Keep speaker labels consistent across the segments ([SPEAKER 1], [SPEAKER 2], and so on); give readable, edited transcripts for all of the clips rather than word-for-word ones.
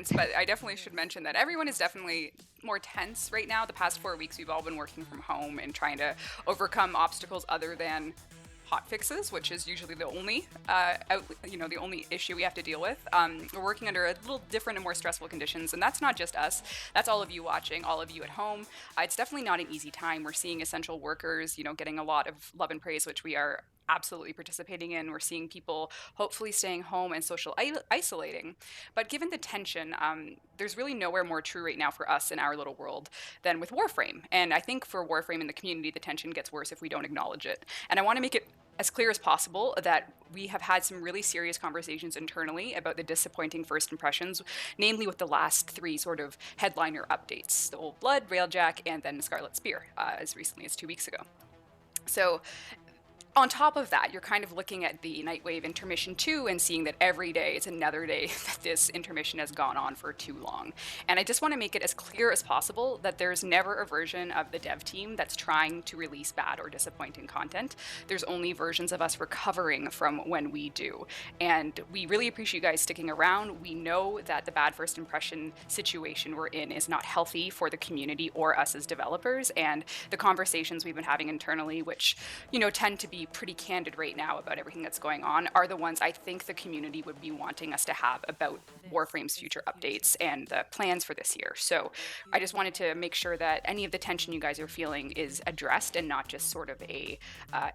[SPEAKER 1] tense, but I definitely should mention that everyone is definitely more tense right now. The past 4 weeks, we've all been working from home and trying to overcome obstacles other than hot fixes, which is usually the only, the only issue we have to deal with. We're working under a little different and more stressful conditions, and that's not just us. That's all of you watching, all of you at home. It's definitely not an easy time. We're seeing essential workers, getting a lot of love and praise, which we are absolutely participating in. We're seeing people hopefully staying home and social isolating. But given the tension, there's really nowhere more true right now for us in our little world than with Warframe. And I think for Warframe in the community, the tension gets worse if we don't acknowledge it. And I want to make it as clear as possible that we have had some really serious conversations internally about the disappointing first impressions, namely with the last 3 sort of headliner updates, the Old Blood, Railjack, and then the Scarlet Spear, as recently as 2 weeks ago. So on top of that, you're kind of looking at the Nightwave intermission 2 and seeing that every day it's another day that this intermission has gone on for too long. And I just want to make it as clear as possible that there's never a version of the dev team that's trying to release bad or disappointing content. There's only versions of us recovering from when we do. And we really appreciate you guys sticking around. We know that the bad first impression situation we're in is not healthy for the community or us as developers. And the conversations we've been having internally, which, tend to be pretty candid right now about everything that's going on, are the ones I think the community would be wanting us to have about Warframe's future updates and the plans for this year. So I just wanted to make sure that any of the tension you guys are feeling is addressed and not just sort of a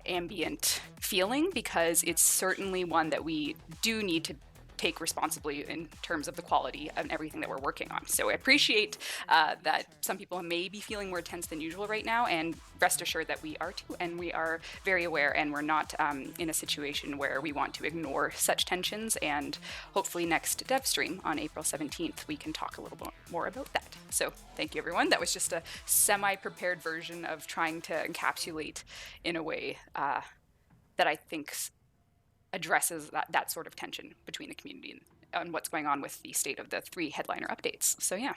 [SPEAKER 1] ambient feeling, because it's certainly one that we do need to take responsibly in terms of the quality and everything that we're working on. So I appreciate that some people may be feeling more tense than usual right now, and rest assured that we are too, and we are very aware, and we're not in a situation where we want to ignore such tensions. And hopefully next dev stream on April 17th, we can talk a little bit more about that. So thank you, everyone. That was just a semi-prepared version of trying to encapsulate in a way that I think addresses that sort of tension between the community and what's going on with the state of the 3 headliner updates. So yeah.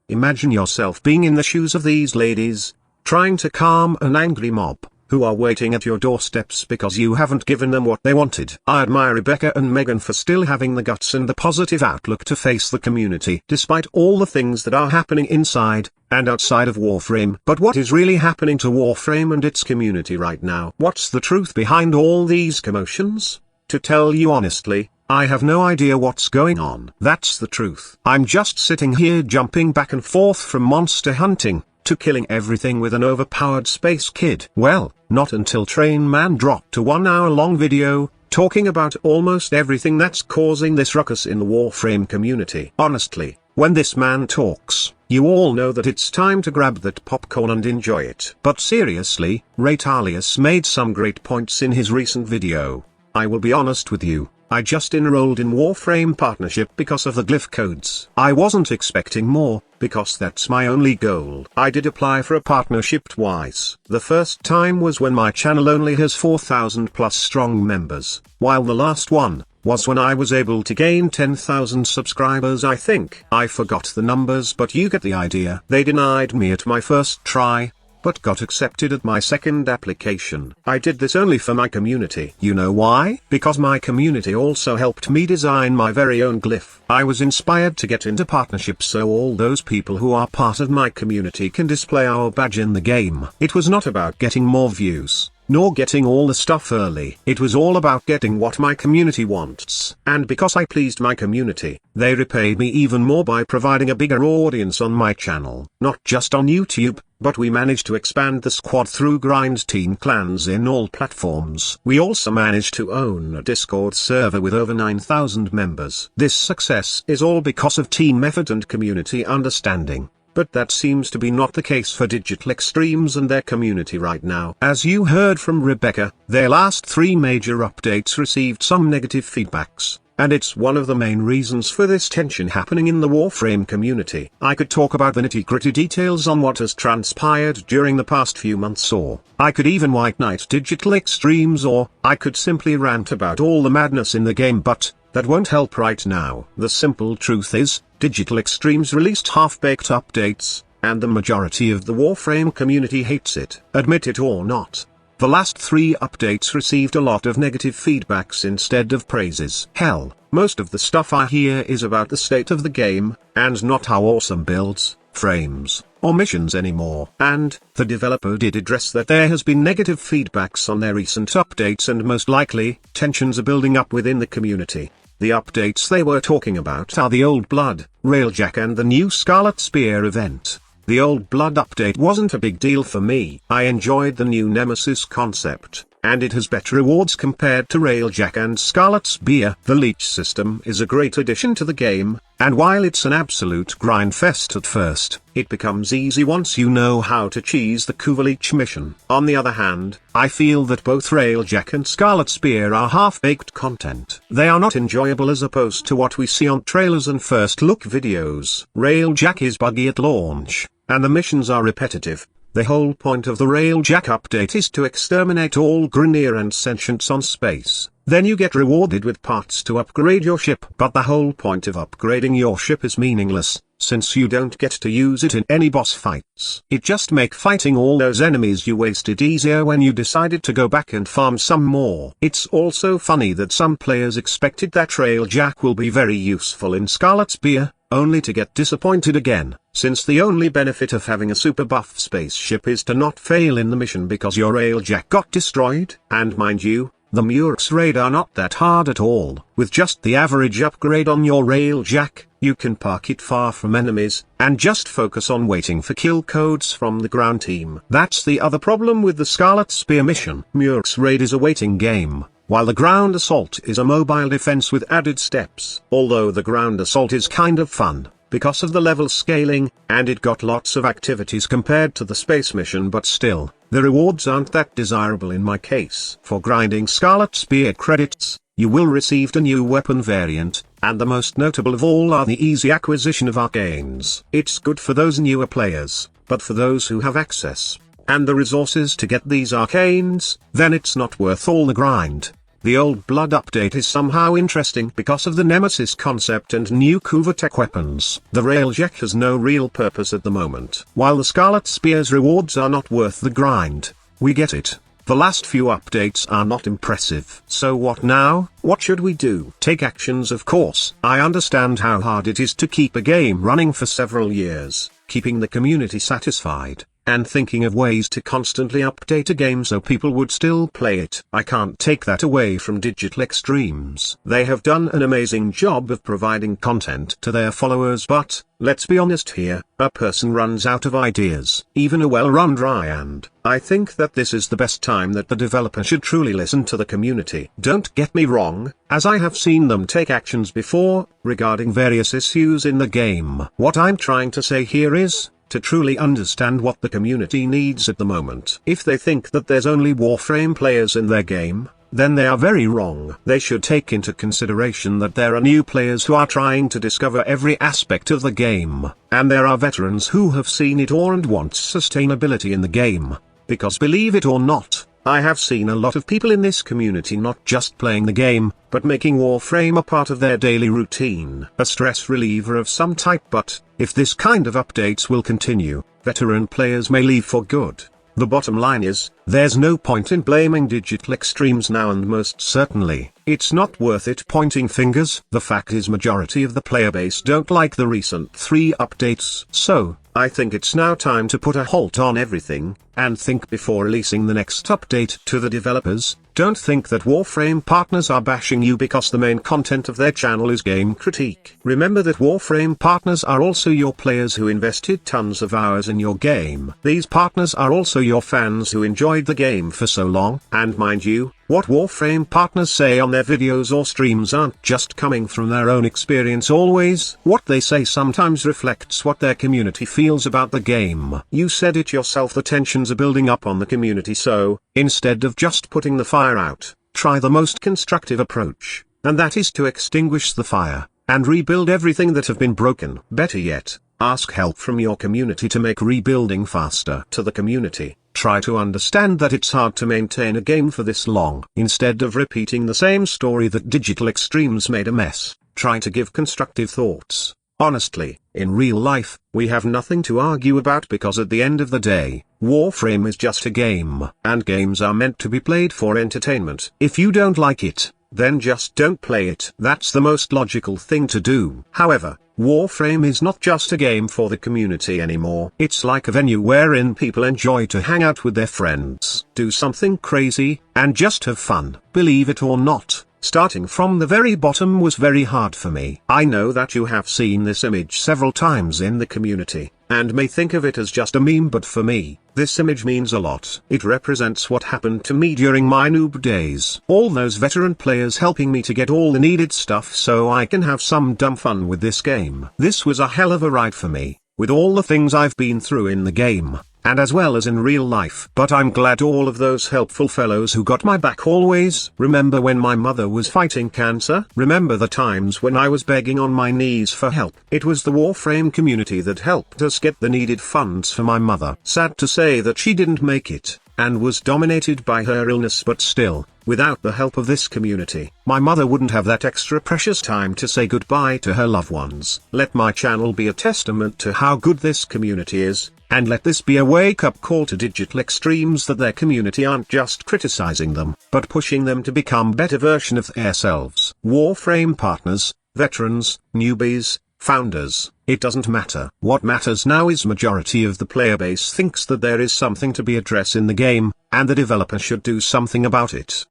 [SPEAKER 2] Imagine yourself being in the shoes of these ladies, trying to calm an angry mob, who are waiting at your doorsteps because you haven't given them what they wanted. I admire Rebecca and Megan for still having the guts and the positive outlook to face the community despite all the things that are happening inside and outside of Warframe. But what is really happening to Warframe and its community right now? What's the truth behind all these commotions? To tell you honestly, I have no idea what's going on. That's the truth. I'm just sitting here jumping back and forth from monster hunting to killing everything with an overpowered space kid. Well, not until Train Man dropped a 1-hour-long video, talking about almost everything that's causing this ruckus in the Warframe community. Honestly, when this man talks, you all know that it's time to grab that popcorn and enjoy it. But seriously, Railjack made some great points in his recent video. I will be honest with you, I just enrolled in Warframe partnership because of the glyph codes. I wasn't expecting more, because that's my only goal. I did apply for a partnership twice. The first time was when my channel only has 4,000 plus strong members, while the last one was when I was able to gain 10,000 subscribers. I think I forgot the numbers, but you get the idea. They denied me at my first try, but got accepted at my second application. I did this only for my community. You know why? Because my community also helped me design my very own glyph. I was inspired to get into partnerships so all those people who are part of my community can display our badge in the game. It was not about getting more views, nor getting all the stuff early. It was all about getting what my community wants. And because I pleased my community, they repaid me even more by providing a bigger audience on my channel. Not just on YouTube, but we managed to expand the squad through Grind Team Clans in all platforms. We also managed to own a Discord server with over 9,000 members. This success is all because of team effort and community understanding. But that seems to be not the case for Digital Extremes and their community right now. As you heard from Rebecca, their last 3 major updates received some negative feedbacks, and it's one of the main reasons for this tension happening in the Warframe community. I could talk about the nitty-gritty details on what has transpired during the past few months, or I could even white knight Digital Extremes, or I could simply rant about all the madness in the game, but that won't help right now. The simple truth is, Digital Extremes released half-baked updates, and the majority of the Warframe community hates it. Admit it or not, The last 3 updates received a lot of negative feedbacks instead of praises. Hell, most of the stuff I hear is about the state of the game, and not how awesome builds, frames, or missions anymore. And, the developer did address that there has been negative feedbacks on their recent updates, and most likely, tensions are building up within the community. The updates they were talking about are the Old Blood, Railjack and the new Scarlet Spear event. The Old Blood update wasn't a big deal for me. I enjoyed the new Nemesis concept, and it has better rewards compared to Railjack and Scarlet Spear. The leech system is a great addition to the game, and while it's an absolute grind fest at first, it becomes easy once you know how to cheese the Kuva leech mission. On the other hand, I feel that both Railjack and Scarlet Spear are half-baked content. They are not enjoyable as opposed to what we see on trailers and first-look videos. Railjack is buggy at launch, and the missions are repetitive. The whole point of the Railjack update is to exterminate all Grineer and sentients on space. Then you get rewarded with parts to upgrade your ship. But the whole point of upgrading your ship is meaningless, since you don't get to use it in any boss fights. It just make fighting all those enemies you wasted easier when you decided to go back and farm some more. It's also funny that some players expected that Railjack will be very useful in Scarlet Spear, only to get disappointed again, since the only benefit of having a super buff spaceship is to not fail in the mission because your Railjack got destroyed. And mind you, the Murex raid are not that hard at all. With just the average upgrade on your Railjack, you can park it far from enemies, and just focus on waiting for kill codes from the ground team. That's the other problem with the Scarlet Spear mission. Murex raid is a waiting game, while the ground assault is a mobile defense with added steps. Although the ground assault is kind of fun, because of the level scaling, and it got lots of activities compared to the space mission, but still, the rewards aren't that desirable in my case. For grinding Scarlet Spear credits, you will receive a new weapon variant, and the most notable of all are the easy acquisition of arcanes. It's good for those newer players, but for those who have access, and the resources to get these arcanes, then it's not worth all the grind. The Old Blood update is somehow interesting because of the Nemesis concept and new Kuva tech weapons. The Railjack has no real purpose at the moment. While the Scarlet Spear's rewards are not worth the grind, we get it. The last few updates are not impressive. So what now? What should we do? Take actions, of course. I understand how hard it is to keep a game running for several years, keeping the community satisfied, and thinking of ways to constantly update a game so people would still play it. I can't take that away from Digital Extremes. They have done an amazing job of providing content to their followers, but, let's be honest here, a person runs out of ideas. Even a well-run dry, and I think that this is the best time that the developer should truly listen to the community. Don't get me wrong, as I have seen them take actions before, regarding various issues in the game. What I'm trying to say here is, to truly understand what the community needs at the moment. If they think that there's only Warframe players in their game, then they are very wrong. They should take into consideration that there are new players who are trying to discover every aspect of the game, and there are veterans who have seen it all and want sustainability in the game. Because believe it or not, I have seen a lot of people in this community not just playing the game, but making Warframe a part of their daily routine. A stress reliever of some type, but, if this kind of updates will continue, veteran players may leave for good. The bottom line is, there's no point in blaming Digital Extremes now, and most certainly, it's not worth it pointing fingers. The fact is, majority of the player base don't like the recent 3 updates. So, I think it's now time to put a halt on everything, and think before releasing the next update. To the developers, don't think that Warframe partners are bashing you because the main content of their channel is game critique. Remember that Warframe partners are also your players who invested tons of hours in your game. These partners are also your fans who enjoyed the game for so long. And mind you, what Warframe partners say on their videos or streams aren't just coming from their own experience always. What they say sometimes reflects what their community feels about the game. You said it yourself, the tensions are building up on the community, so, instead of just putting the fire out, try the most constructive approach, and that is to extinguish the fire, and rebuild everything that have been broken. Better yet, ask help from your community to make rebuilding faster. To the community, try to understand that it's hard to maintain a game for this long. Instead of repeating the same story that Digital Extremes made a mess, try to give constructive thoughts. Honestly, in real life, we have nothing to argue about because at the end of the day, Warframe is just a game, and games are meant to be played for entertainment. If you don't like it, then just don't play it. That's the most logical thing to do. However, Warframe is not just a game for the community anymore. It's like a venue wherein people enjoy to hang out with their friends, do something crazy, and just have fun. Believe it or not, starting from the very bottom was very hard for me. I know that you have seen this image several times in the community, and may think of it as just a meme, but for me, this image means a lot. It represents what happened to me during my noob days. All those veteran players helping me to get all the needed stuff so I can have some dumb fun with this game. This was a hell of a ride for me, with all the things I've been through in the game, and as well as in real life. But I'm glad all of those helpful fellows who got my back always. Remember when my mother was fighting cancer? Remember the times when I was begging on my knees for help? It was the Warframe community that helped us get the needed funds for my mother. Sad to say that she didn't make it, and was dominated by her illness, but still, without the help of this community, my mother wouldn't have that extra precious time to say goodbye to her loved ones. Let my channel be a testament to how good this community is, and let this be a wake-up call to digital extremes that their community aren't just criticizing them, but pushing them to become better version of themselves. Warframe partners, veterans, newbies, founders, it doesn't matter. What matters now is majority of the player base thinks that there is something to be addressed in the game, and the developer should do something about it.